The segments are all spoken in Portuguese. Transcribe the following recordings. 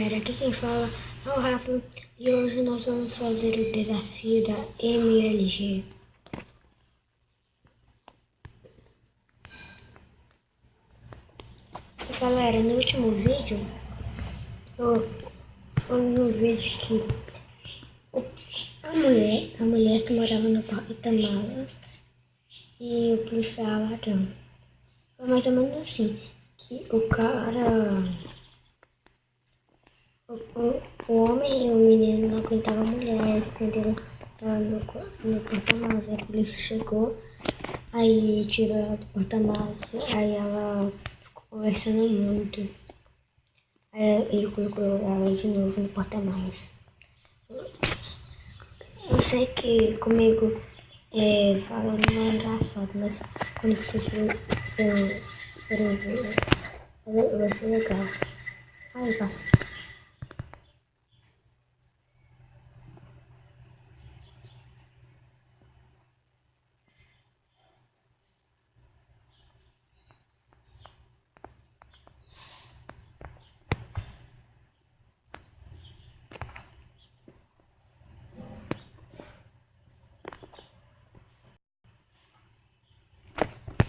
galera, aqui quem fala é o Rafa e hoje nós vamos fazer o desafio da MLG. E, galera, no último vídeo, foi no vídeo que a mulher que morava no porta-malas e o policial ladrão. Foi mais ou menos assim, que o cara... O homem e o menino não aguentavam a mulher, eles prenderam ela no porta-malas. A polícia chegou, aí tirou ela do porta-malas, aí ela ficou conversando muito. Aí ele colocou ela de novo no porta-malas. Eu sei que comigo falando não é engraçado, mas quando vocês forem ver, vai ser legal. Aí passa.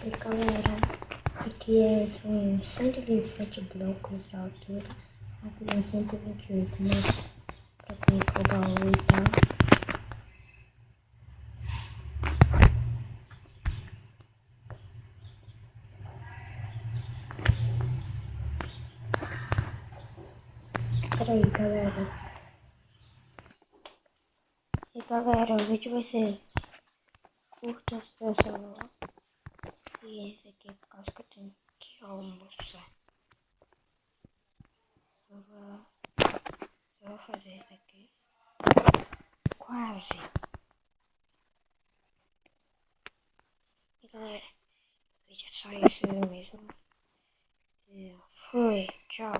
E galera, aqui são 127 blocos de altura, aqui é 128, mas pra colocar o baú e tal. Peraí, galera. E galera, o vídeo vai ser curto, eu só vou. E esse aqui é por causa que eu tenho que almoçar. Eu vou fazer esse aqui. Quase. E galera, o vídeo é só isso mesmo. E foi, tchau.